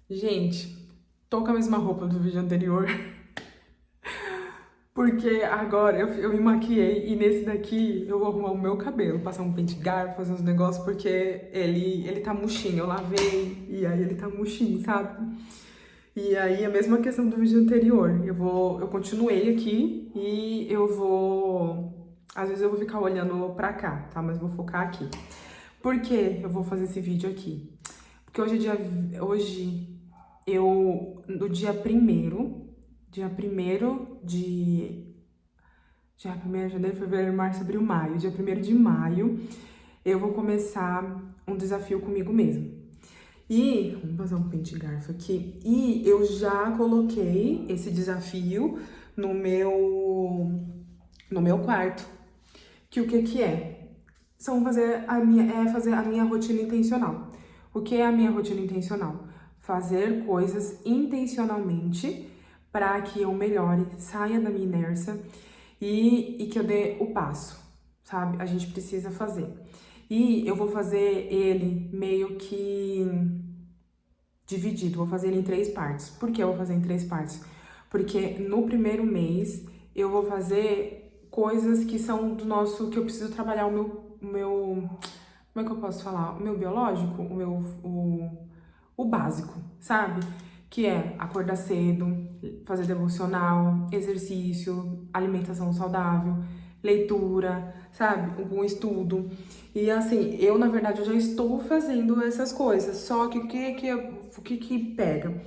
Gente, tô com a mesma roupa do vídeo anterior, porque agora eu me maquiei e nesse daqui eu vou arrumar o meu cabelo, passar um pente garfo, fazer uns negócios, porque ele tá murchinho, eu lavei e aí ele tá murchinho, sabe? E aí a mesma questão do vídeo anterior, eu continuei aqui e às vezes eu vou ficar olhando pra cá, tá? Mas vou focar aqui. Por que eu vou fazer esse vídeo aqui? Porque hoje no dia primeiro dia 1º de janeiro, fevereiro, março, abril, maio, dia 1º de maio, eu vou começar um desafio comigo mesmo. E, vamos fazer um pente garfo aqui, e eu já coloquei esse desafio no meu quarto, que o que é? Fazer a minha rotina intencional. O que é a minha rotina intencional? Fazer coisas intencionalmente para que eu melhore, saia da minha inércia e que eu dê o passo, sabe? A gente precisa fazer. E eu vou fazer ele meio que dividido, vou fazer ele em 3 partes. Por que eu vou fazer em 3 partes? Porque no primeiro mês eu vou fazer coisas que são que eu preciso trabalhar como é que eu posso falar? O meu biológico, o básico, sabe? Que é acordar cedo, fazer devocional, exercício, alimentação saudável, leitura, sabe? Algum estudo. E assim, na verdade, eu já estou fazendo essas coisas, só que o que pega?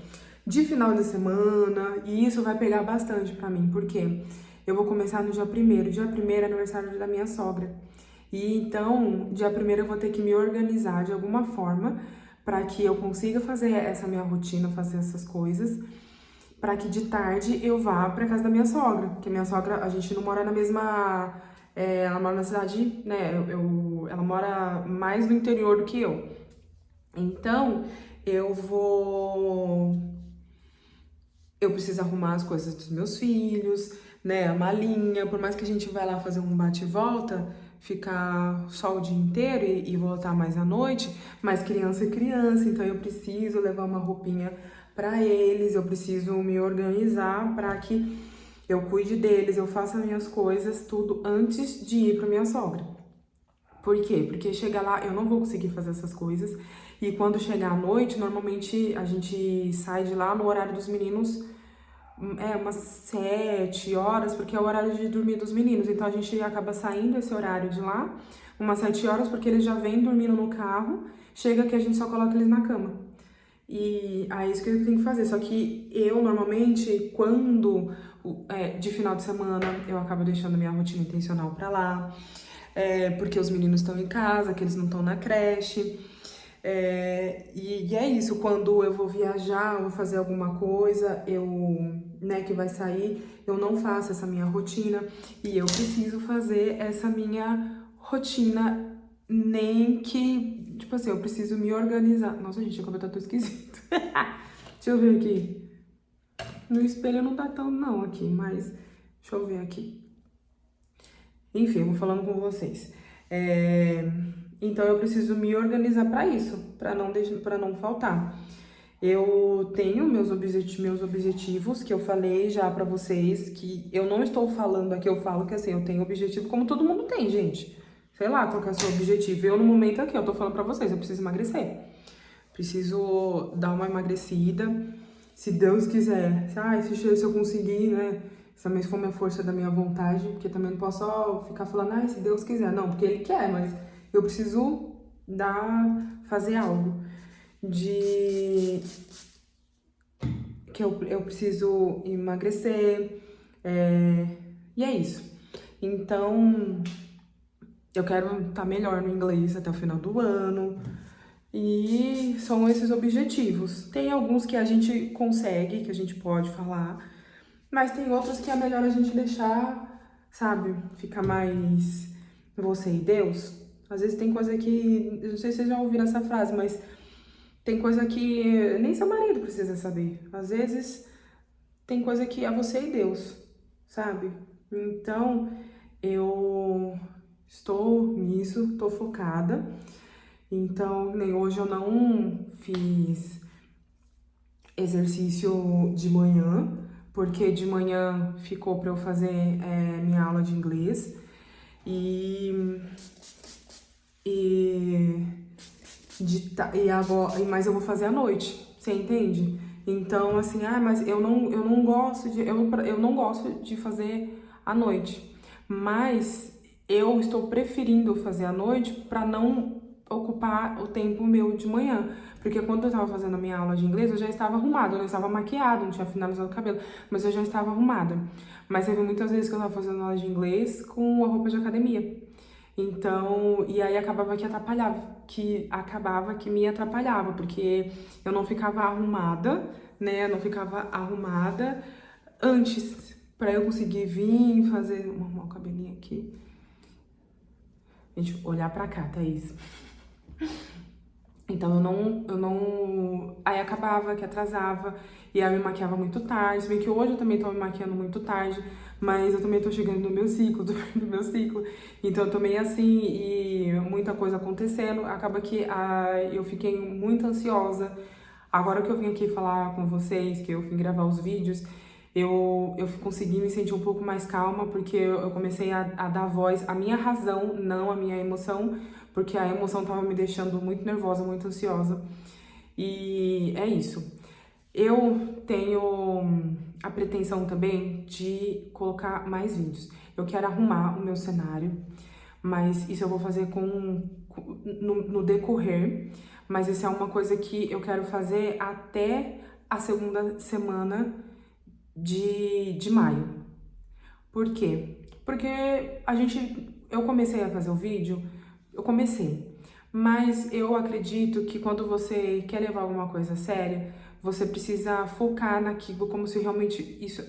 De final de semana, e isso vai pegar bastante pra mim, porque eu vou começar no dia 1º. Dia 1º é aniversário da minha sogra. E então, dia 1º eu vou ter que me organizar de alguma forma para que eu consiga fazer essa minha rotina, fazer essas coisas, para que de tarde eu vá para casa da minha sogra, porque minha sogra, a gente não mora na mesma, ela mora na cidade, né? Ela mora mais no interior do que eu. Então, eu vou eu preciso arrumar as coisas dos meus filhos, né? A malinha, por mais que a gente vai lá fazer um bate e volta, ficar só o dia inteiro e voltar mais à noite, mas criança é criança, então eu preciso levar uma roupinha para eles, eu preciso me organizar para que eu cuide deles, eu faça minhas coisas, tudo antes de ir para minha sogra. Por quê? Porque chegar lá eu não vou conseguir fazer essas coisas. E quando chegar à noite, normalmente a gente sai de lá no horário dos meninos, umas 7 horas, porque é o horário de dormir dos meninos. Então a gente acaba saindo esse horário de lá, umas 7 horas, porque eles já vêm dormindo no carro, chega que a gente só coloca eles na cama. E aí é isso que eu tenho que fazer. Só que eu normalmente, de final de semana, eu acabo deixando minha rotina intencional pra lá, porque os meninos estão em casa, que eles não estão na creche. E é isso, quando eu vou viajar, vou fazer alguma coisa, que vai sair, eu não faço essa minha rotina e eu preciso fazer essa minha rotina, nem que, tipo assim, eu preciso me organizar. Nossa, gente, o cabelo tá tão esquisito. Deixa eu ver aqui. No espelho não tá tão não aqui, mas deixa eu ver aqui. Enfim, eu vou falando com vocês. Então eu preciso me organizar para isso, para não faltar. Eu tenho meus objetivos que eu falei já pra vocês, que eu não estou falando aqui, eu falo que assim, eu tenho objetivo como todo mundo tem, gente. Sei lá qual que é o seu objetivo. Eu no momento aqui, eu tô falando pra vocês, eu preciso emagrecer. Preciso dar uma emagrecida. Se Deus quiser, se eu conseguir, né? Se também for minha força da minha vontade, porque também não posso só ficar falando, se Deus quiser. Não, porque Ele quer, mas eu preciso fazer algo de que eu preciso emagrecer, e é isso. Então, eu quero estar melhor no inglês até o final do ano, e são esses objetivos. Tem alguns que a gente consegue, que a gente pode falar, mas tem outros que é melhor a gente deixar, sabe, ficar mais você e Deus. Às vezes tem coisa que, eu não sei se vocês já ouviram essa frase, mas tem coisa que nem seu marido precisa saber. Às vezes tem coisa que é você e Deus, sabe? Então, eu estou nisso, estou focada. Então, nem hoje eu não fiz exercício de manhã, porque de manhã ficou para eu fazer minha aula de inglês. Mas eu vou fazer à noite, você entende? Então, assim, mas eu não gosto eu não gosto de fazer à noite. Mas eu estou preferindo fazer à noite para não ocupar o tempo meu de manhã. Porque quando eu tava fazendo a minha aula de inglês, eu já estava arrumada, eu não estava maquiada, não tinha finalizado o cabelo, mas eu já estava arrumada. Mas teve muitas vezes que eu tava fazendo aula de inglês com a roupa de academia. Então, e aí acabava que me atrapalhava, porque eu não ficava arrumada, né? Eu não ficava arrumada antes, pra eu conseguir vir fazer, vou arrumar o cabelinho aqui. Gente, olhar pra cá, Thaís. Então aí acabava que atrasava, e aí eu me maquiava muito tarde, se bem que hoje eu também tô me maquiando muito tarde, mas eu também tô chegando no meu ciclo, do meu ciclo, então eu tô meio assim, e muita coisa acontecendo, acaba que eu fiquei muito ansiosa. Agora que eu vim aqui falar com vocês, que eu vim gravar os vídeos, eu consegui me sentir um pouco mais calma, porque eu comecei a dar voz à minha razão, não à minha emoção, porque a emoção tava me deixando muito nervosa, muito ansiosa. E é isso. Eu tenho a pretensão também de colocar mais vídeos. Eu quero arrumar o meu cenário, mas isso eu vou fazer no decorrer. Mas isso é uma coisa que eu quero fazer até a segunda semana de maio. Por quê? Porque eu comecei a fazer o vídeo, mas eu acredito que quando você quer levar alguma coisa a séria, você precisa focar naquilo como se realmente isso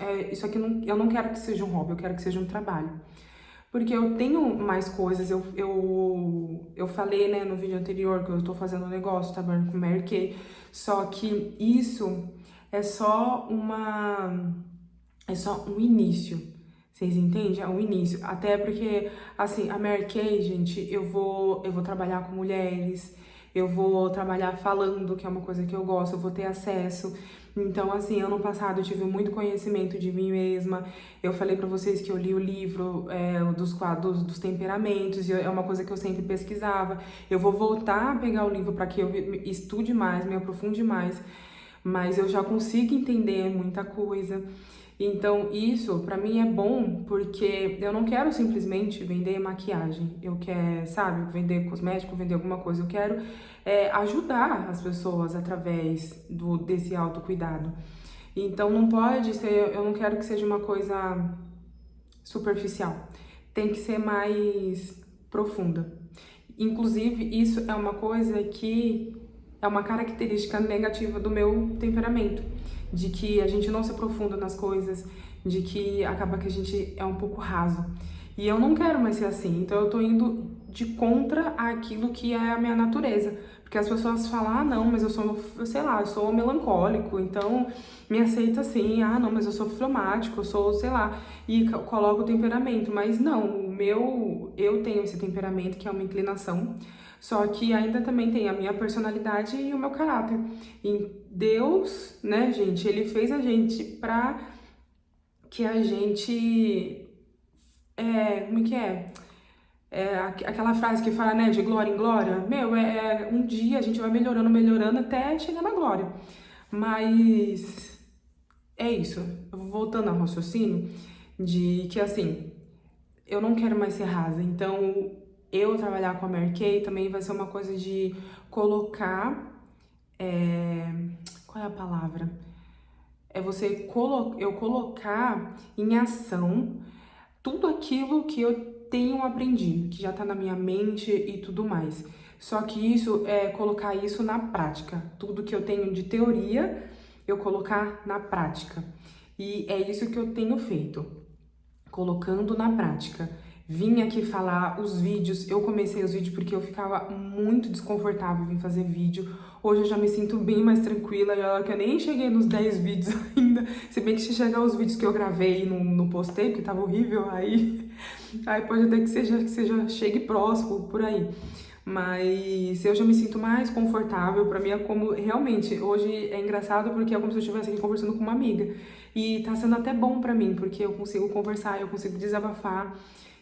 aqui eu não quero que seja um hobby, eu quero que seja um trabalho. Porque eu tenho mais coisas, eu falei, né, no vídeo anterior que eu tô fazendo um negócio, trabalhando com Mary Kay, só que isso é só um início, vocês entendem? É um início, até porque, assim, a Mary Kay, gente, eu vou trabalhar com mulheres, eu vou trabalhar falando, que é uma coisa que eu gosto, eu vou ter acesso. Então, assim, ano passado eu tive muito conhecimento de mim mesma. Eu falei pra vocês que eu li o livro dos quadros dos temperamentos, e é uma coisa que eu sempre pesquisava. Eu vou voltar a pegar o livro para que eu estude mais, me aprofunde mais, mas eu já consigo entender muita coisa. Então, isso pra mim é bom, porque eu não quero simplesmente vender maquiagem. Eu quero, sabe, vender cosmético, vender alguma coisa. Eu quero ajudar as pessoas através desse autocuidado. Então, não pode ser, eu não quero que seja uma coisa superficial. Tem que ser mais profunda. Inclusive, isso é uma coisa que é uma característica negativa do meu temperamento, de que a gente não se aprofunda nas coisas, de que acaba que a gente é um pouco raso. E eu não quero mais ser assim, então eu tô indo de contra aquilo que é a minha natureza. Porque as pessoas falam, não, mas eu sou, sei lá, eu sou melancólico, então me aceita assim, não, mas eu sou fleumático, eu sou, sei lá, e coloco o temperamento. Mas não, eu tenho esse temperamento que é uma inclinação, só que ainda também tem a minha personalidade e o meu caráter. E Deus, né, gente, ele fez a gente pra que a gente, como é que é? Aquela frase que fala, né, de glória em glória, um dia a gente vai melhorando, melhorando até chegar na glória. Mas é isso, voltando ao raciocínio, de que assim, eu não quero mais ser rasa, então eu trabalhar com a Mary Kay também vai ser uma coisa de colocar, qual é a palavra? Eu colocar em ação tudo aquilo que eu tenho aprendido, que já tá na minha mente e tudo mais. Só que isso é colocar isso na prática. Tudo que eu tenho de teoria, eu colocar na prática. E é isso que eu tenho feito, colocando na prática. Vim aqui falar os vídeos, eu comecei os vídeos porque eu ficava muito desconfortável em fazer vídeo. Hoje eu já me sinto bem mais tranquila, que eu nem cheguei nos 10 vídeos ainda. Se bem que se chegar os vídeos que eu gravei e não postei, porque tava horrível, aí pode até que chegue próximo, por aí. Mas eu já me sinto mais confortável, pra mim é como, realmente, hoje é engraçado porque é como se eu estivesse aqui conversando com uma amiga. E tá sendo até bom pra mim, porque eu consigo conversar, eu consigo desabafar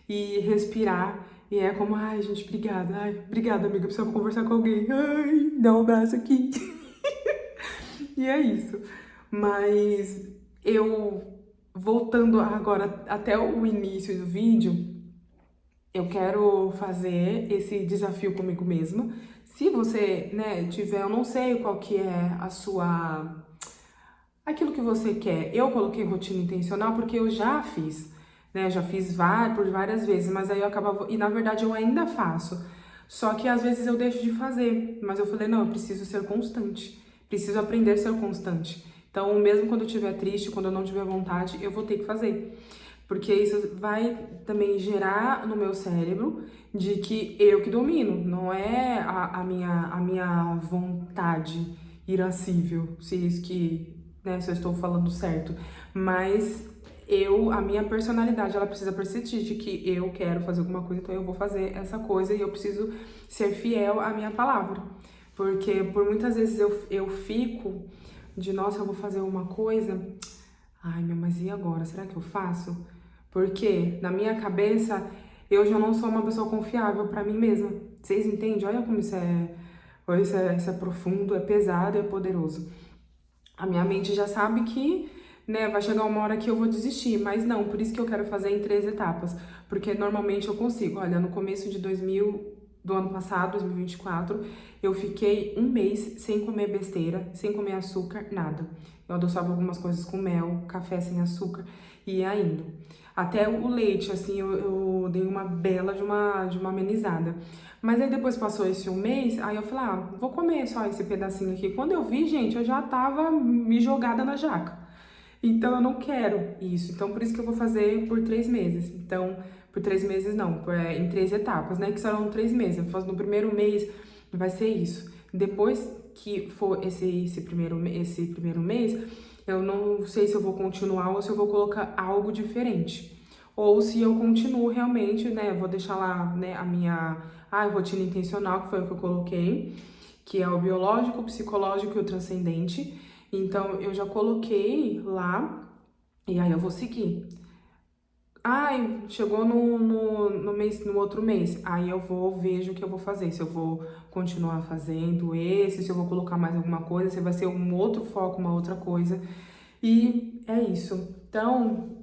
e respirar. E é como, ai, gente, obrigada. Ai, obrigada, amiga, precisava conversar com alguém. Ai, dá um abraço aqui. E é isso. Mas eu, voltando agora até o início do vídeo, eu quero fazer esse desafio comigo mesma. Se você, né, tiver, eu não sei qual que é a sua, aquilo que você quer. Eu coloquei rotina intencional porque eu já fiz, né? Já fiz por várias vezes, mas aí eu acabava, e na verdade eu ainda faço. Só que às vezes eu deixo de fazer, mas eu falei, não, eu preciso ser constante. Preciso aprender a ser constante. Então, mesmo quando eu estiver triste, quando eu não tiver vontade, eu vou ter que fazer. Porque isso vai também gerar no meu cérebro de que eu que domino, não é a minha vontade irascível, se isso que, né, se eu estou falando certo. Mas a minha personalidade, ela precisa persistir de que eu quero fazer alguma coisa, então eu vou fazer essa coisa e eu preciso ser fiel à minha palavra. Porque por muitas vezes eu fico de, nossa, eu vou fazer uma coisa, ai, meu, mas e agora? Será que eu faço? Porque na minha cabeça eu já não sou uma pessoa confiável pra mim mesma. Vocês entendem? Olha como isso é profundo, é pesado e é poderoso. A minha mente já sabe que, né, vai chegar uma hora que eu vou desistir, mas não, por isso que eu quero fazer em 3 etapas, porque normalmente eu consigo. Olha, no começo do ano passado, 2024, eu fiquei um mês sem comer besteira, sem comer açúcar, nada. Eu adoçava algumas coisas com mel, café sem açúcar e ia indo. Até o leite, assim, eu dei uma bela de uma amenizada. Mas aí depois passou esse um mês, aí eu falei, ah, vou comer só esse pedacinho aqui. Quando eu vi, gente, eu já tava me jogada na jaca. Então eu não quero isso. Então por isso que eu vou fazer por 3 meses. Então, por 3 meses não, em 3 etapas, né? Que serão 3 meses. Eu faço no primeiro mês, vai ser isso. Depois que for esse primeiro mês, eu não sei se eu vou continuar ou se eu vou colocar algo diferente. Ou se eu continuo realmente, né? Vou deixar lá, né, a minha rotina intencional, que foi o que eu coloquei, que é o biológico, o psicológico e o transcendente. Então, eu já coloquei lá e aí eu vou seguir. Ai, chegou no outro mês, aí eu vejo o que eu vou fazer, se eu vou continuar fazendo se eu vou colocar mais alguma coisa, se vai ser um outro foco, uma outra coisa. E é isso. Então,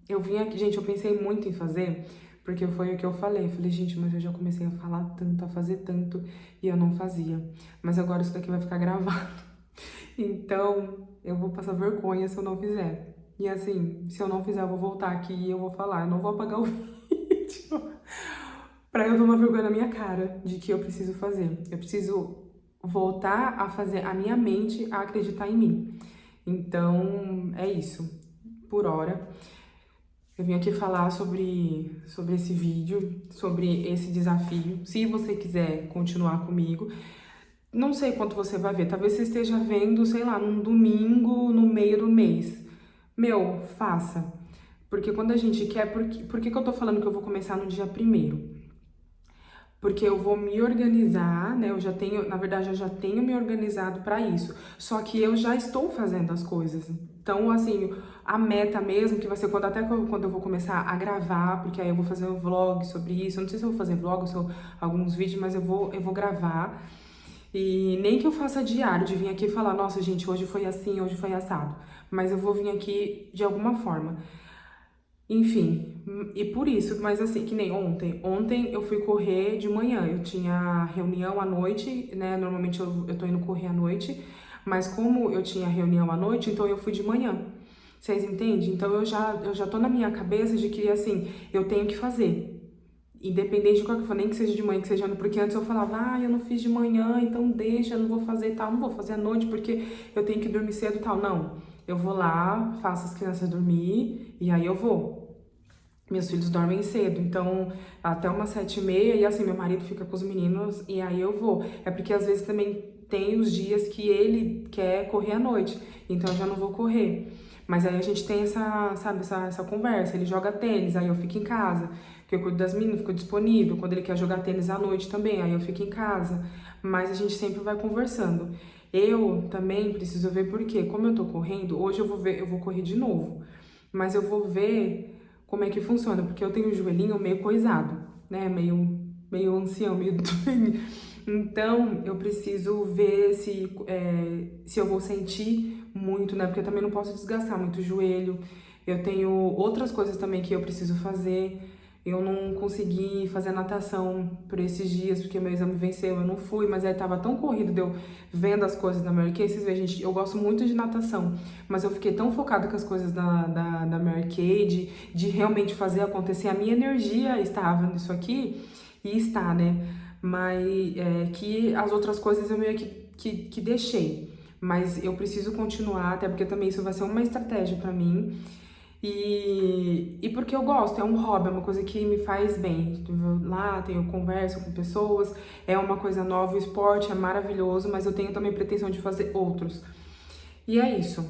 eu vim aqui, gente, eu pensei muito em fazer, porque foi o que eu falei. Eu falei, gente, mas eu já comecei a falar tanto, a fazer tanto, e eu não fazia. Mas agora isso daqui vai ficar gravado. Então, eu vou passar vergonha se eu não fizer. E assim, se eu não fizer, eu vou voltar aqui e eu vou falar. Eu não vou apagar o vídeo pra eu tomar vergonha na minha cara de que eu preciso fazer. Eu preciso voltar a fazer a minha mente a acreditar em mim. Então, é isso. Por hora, eu vim aqui falar sobre esse vídeo, sobre esse desafio. Se você quiser continuar comigo, não sei quanto você vai ver. Talvez você esteja vendo, sei lá, num domingo, no meio do mês. Meu, faça. Porque quando a gente quer... Por que eu tô falando que eu vou começar no dia 1º? Porque eu vou me organizar, né? Na verdade, eu já tenho me organizado para isso. Só que eu já estou fazendo as coisas. Então, assim, a meta mesmo, que vai ser quando eu vou começar a gravar, porque aí eu vou fazer um vlog sobre isso. Eu não sei se eu vou fazer vlog ou alguns vídeos, mas eu vou gravar. E nem que eu faça diário, de vir aqui e falar, nossa, gente, hoje foi assim, hoje foi assado. Mas eu vou vir aqui de alguma forma. Enfim, e por isso, mas assim, que nem ontem. Ontem eu fui correr de manhã, eu tinha reunião à noite, né? Normalmente eu tô indo correr à noite, mas como eu tinha reunião à noite, então eu fui de manhã. Vocês entendem? Então eu já tô na minha cabeça de que, assim, eu tenho que fazer. Independente de qual que for, nem que seja de manhã, que seja... Porque antes eu falava, eu não fiz de manhã, então deixa, eu não vou fazer tal, não vou fazer à noite porque eu tenho que dormir cedo e tal. Não, eu vou lá, faço as crianças dormir e aí eu vou. Meus filhos dormem cedo, então até umas 7h30 e assim, meu marido fica com os meninos e aí eu vou. É porque às vezes também tem os dias que ele quer correr à noite, então eu já não vou correr. Mas aí a gente tem essa conversa, ele joga tênis, aí eu fico em casa, porque eu cuido das meninas, fico disponível, quando ele quer jogar tênis à noite também, aí eu fico em casa, mas a gente sempre vai conversando. Eu também preciso ver porque, como eu tô correndo, hoje eu vou correr de novo, mas eu vou ver como é que funciona, porque eu tenho o joelhinho meio coisado, né, meio ancião, meio doente. Então, eu preciso ver se eu vou sentir muito, né? Porque eu também não posso desgastar muito o joelho. Eu tenho outras coisas também que eu preciso fazer. Eu não consegui fazer natação por esses dias, porque meu exame venceu, eu não fui, mas aí tava tão corrido de eu vendo as coisas da Mary Kay. Vocês veem, gente, eu gosto muito de natação, mas eu fiquei tão focada com as coisas da Mary Kay, de realmente fazer acontecer. A minha energia estava nisso aqui, e está, né? Mas que as outras coisas eu meio que deixei. Mas eu preciso continuar, até porque também isso vai ser uma estratégia pra mim. E porque eu gosto, é um hobby, é uma coisa que me faz bem. Eu vou lá, eu converso com pessoas, é uma coisa nova, o esporte é maravilhoso, mas eu tenho também pretensão de fazer outros. E é isso.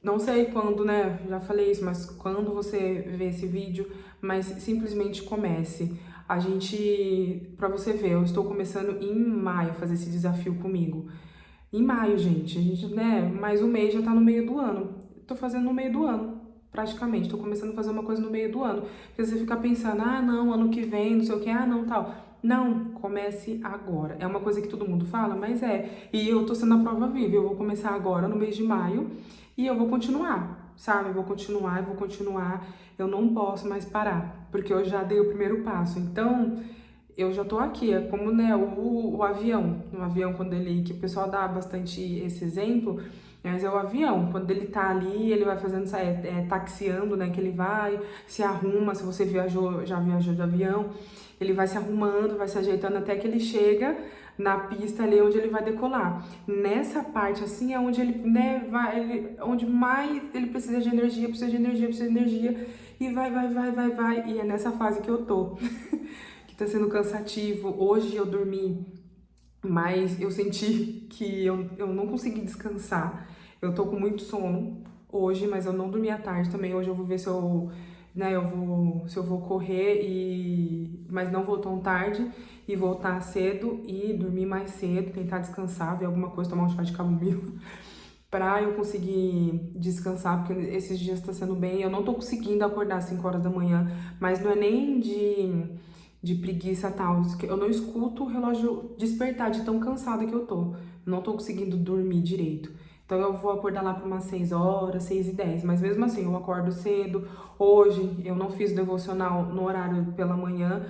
Não sei quando, né? Já falei isso, mas quando você vê esse vídeo, mas simplesmente comece. A gente, pra você ver, eu estou começando em maio a fazer esse desafio comigo. Em maio, gente, a gente, né? Mais um mês já tá no meio do ano. Tô fazendo no meio do ano, praticamente. Tô começando a fazer uma coisa no meio do ano. Porque você fica pensando, ah, não, ano que vem, não sei o que, ah, não, tal. Não, comece agora. É uma coisa que todo mundo fala, mas é. E eu tô sendo a prova viva. Eu vou começar agora, no mês de maio, e eu vou continuar, sabe? Eu vou continuar. Eu não posso mais parar, porque eu já dei o primeiro passo. Então, eu já tô aqui, é como, né, o avião. No avião, quando ele, que o pessoal dá bastante esse exemplo, mas é o avião. Quando ele tá ali, ele vai fazendo, taxiando, né, que ele vai, se arruma, se você já viajou de avião, ele vai se arrumando, vai se ajeitando até que ele chega na pista ali onde ele vai decolar. Nessa parte, assim, é onde ele, né, onde mais ele precisa de energia, e vai, e é nessa fase que eu tô. Tá sendo cansativo. Hoje eu dormi, mas eu senti que eu não consegui descansar. Eu tô com muito sono hoje, mas eu não dormi à tarde também. Hoje eu vou ver se eu, né, se eu vou correr mas não vou tão tarde e voltar cedo e dormir mais cedo, tentar descansar, ver alguma coisa, tomar um chá de camomila pra eu conseguir descansar, porque esses dias tá sendo bem. Eu não tô conseguindo acordar às 5 horas da manhã, mas não é nem de preguiça tal. Eu não escuto o relógio despertar de tão cansada que eu tô. Não tô conseguindo dormir direito. Então eu vou acordar lá para umas 6 horas, 6h10. Mas mesmo assim, eu acordo cedo. Hoje eu não fiz devocional no horário pela manhã,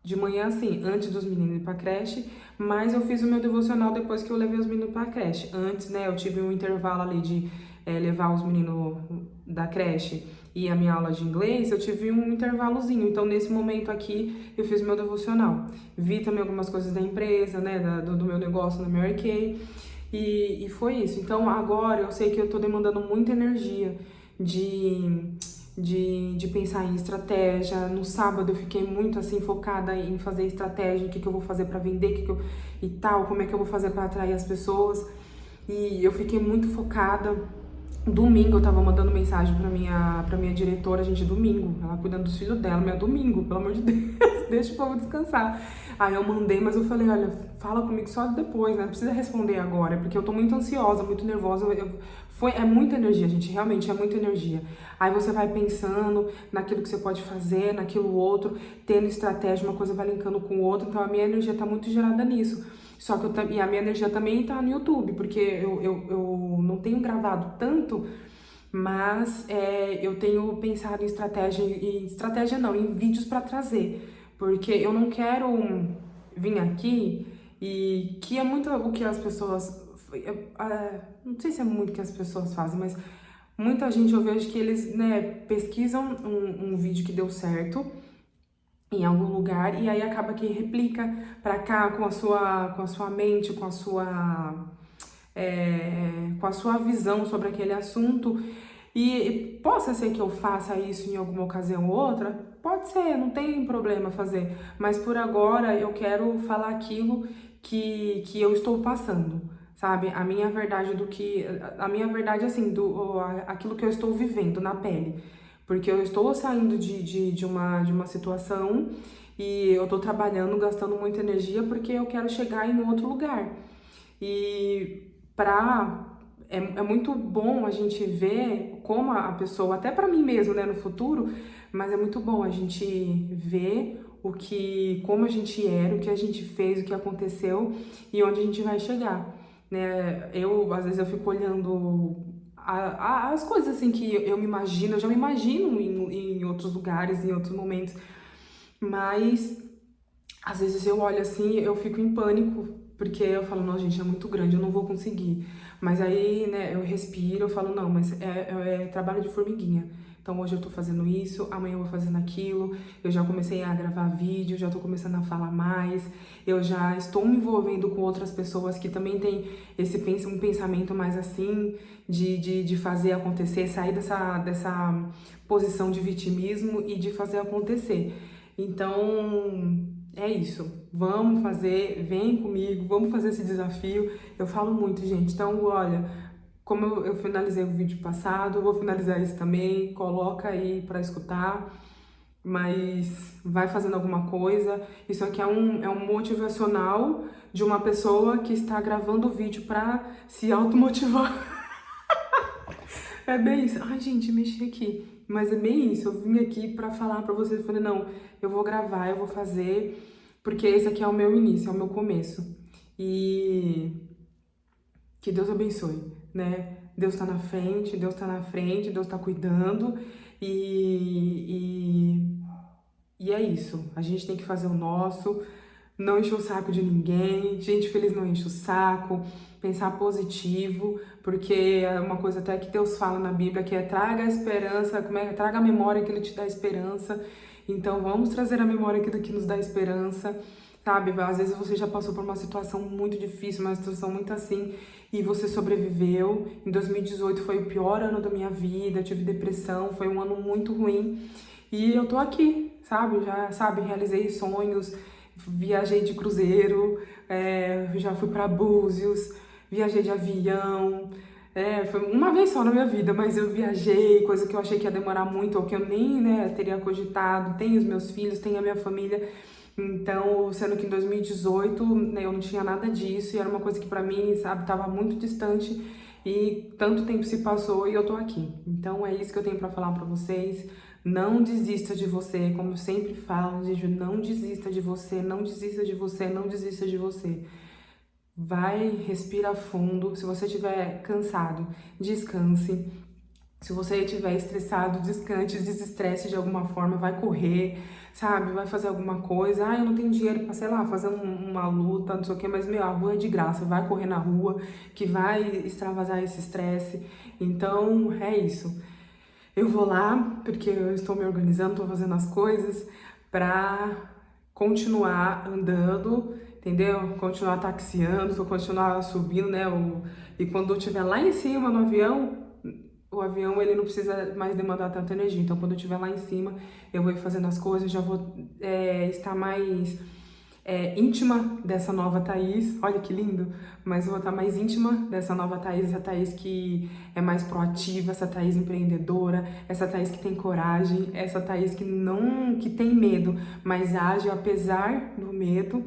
de manhã assim, antes dos meninos ir pra creche, mas eu fiz o meu devocional depois que eu levei os meninos pra creche. Antes, né, eu tive um intervalo ali de levar os meninos da creche e a minha aula de inglês, eu tive um intervalozinho. Então, nesse momento aqui, eu fiz meu devocional. Vi também algumas coisas da empresa, né, do meu negócio na Mary Kay, e foi isso. Então, agora eu sei que eu tô demandando muita energia de pensar em estratégia. No sábado eu fiquei muito assim focada em fazer estratégia, o que eu vou fazer para vender, e tal, como é que eu vou fazer para atrair as pessoas. E eu fiquei muito focada. Domingo eu tava mandando mensagem pra minha diretora, gente, domingo, ela cuidando dos filhos dela, mas é domingo, pelo amor de Deus, deixa o povo descansar. Aí eu mandei, mas eu falei, olha, fala comigo só depois, né, não precisa responder agora, porque eu tô muito ansiosa, muito nervosa, é muita energia, gente, realmente é muita energia. Aí você vai pensando naquilo que você pode fazer, naquilo outro, tendo estratégia, uma coisa vai linkando com o outro, então a minha energia tá muito gerada nisso. Só que e a minha energia também tá no YouTube, porque eu não tenho gravado tanto, mas eu tenho pensado em estratégia não, em vídeos para trazer, porque eu não quero vir aqui e que é muito o que as pessoas, não sei se é muito o que as pessoas fazem, mas muita gente eu vejo que eles, né, pesquisam um vídeo que deu certo em algum lugar e aí acaba que replica para cá com a sua mente, com a sua visão sobre aquele assunto. E possa ser que eu faça isso em alguma ocasião ou outra, Pode ser, não tem problema fazer, mas por agora eu quero falar aquilo que eu estou passando, sabe? A minha verdade a minha verdade assim, aquilo que eu estou vivendo na pele. Porque eu estou saindo de uma situação e eu tô trabalhando, gastando muita energia porque eu quero chegar em outro lugar. E é muito bom a gente ver como a pessoa, até pra mim mesmo, né, no futuro, mas é muito bom a gente ver como a gente era, o que a gente fez, o que aconteceu e onde a gente vai chegar, né? Às vezes eu fico olhando as coisas assim que eu me imagino, eu já me imagino em outros lugares, em outros momentos, mas às vezes eu olho assim, eu fico em pânico, porque eu falo, não, gente, é muito grande, eu não vou conseguir. Mas aí, né, eu respiro, eu falo, não, mas é trabalho de formiguinha. Então hoje eu tô fazendo isso, amanhã eu vou fazendo aquilo, eu já comecei a gravar vídeo, já tô começando a falar mais, eu já estou me envolvendo com outras pessoas que também têm um pensamento mais assim, de fazer acontecer, sair dessa posição de vitimismo e de fazer acontecer. Então, é isso. Vamos fazer, vem comigo, vamos fazer esse desafio. Eu falo muito, gente. Então, olha, como eu finalizei o vídeo passado, eu vou finalizar esse também. Coloca aí pra escutar, mas vai fazendo alguma coisa. Isso aqui é um motivacional de uma pessoa que está gravando o vídeo pra se automotivar. É bem isso. Ai, gente, mexi aqui. Mas é bem isso. Eu vim aqui pra falar pra vocês. Eu falei, não, eu vou gravar, eu vou fazer, porque esse aqui é o meu início, é o meu começo. E que Deus abençoe, né? Deus tá na frente, Deus tá na frente, Deus tá cuidando. E é isso. A gente tem que fazer o nosso, não encher o saco de ninguém. Gente feliz não enche o saco. Pensar positivo, porque é uma coisa até que Deus fala na Bíblia, que é traga a esperança, traga a memória que Ele te dá esperança. Então vamos trazer a memória aquilo que nos dá esperança, sabe? Às vezes você já passou por uma situação muito difícil, uma situação muito assim, e você sobreviveu. Em 2018 foi o pior ano da minha vida, eu tive depressão, foi um ano muito ruim. E eu tô aqui, sabe? Já, sabe, realizei sonhos, viajei de cruzeiro, já fui pra Búzios, viajei de avião, foi uma vez só na minha vida, mas eu viajei, coisa que eu achei que ia demorar muito, ou que eu nem, né, teria cogitado. Tenho os meus filhos, tenho a minha família, então, sendo que em 2018, né, eu não tinha nada disso, e era uma coisa que pra mim, sabe, tava muito distante, e tanto tempo se passou e eu tô aqui. Então, é isso que eu tenho pra falar pra vocês. Não desista de você, como eu sempre falo, gente, não desista de você, não desista de você, não desista de você. Vai, respira fundo. Se você estiver cansado, descanse. Se você estiver estressado, descanse, desestresse de alguma forma, vai correr, sabe? Vai fazer alguma coisa. Ah, eu não tenho dinheiro pra, sei lá, fazer uma luta, não sei o que, mas, meu, a rua é de graça. Vai correr na rua, que vai extravasar esse estresse. Então, é isso. Eu vou lá, porque eu estou me organizando, estou fazendo as coisas pra continuar andando, entendeu? Continuar taxiando, continuar subindo, né? E quando eu estiver lá em cima no avião, o avião ele não precisa mais demandar tanta energia. Então, quando eu estiver lá em cima, eu vou ir fazendo as coisas, já vou estar mais íntima dessa nova Thaís. Olha que lindo! Mas eu vou estar mais íntima dessa nova Thaís, essa Thaís que é mais proativa, essa Thaís empreendedora, essa Thaís que tem coragem, essa Thaís que tem medo, mas age apesar do medo.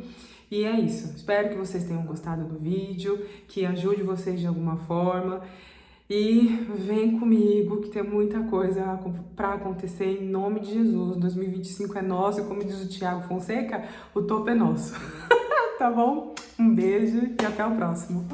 E é isso. Espero que vocês tenham gostado do vídeo, que ajude vocês de alguma forma. E vem comigo, que tem muita coisa para acontecer em nome de Jesus. 2025 é nosso e, como diz o Thiago Fonseca, o topo é nosso. Tá bom? Um beijo e até o próximo.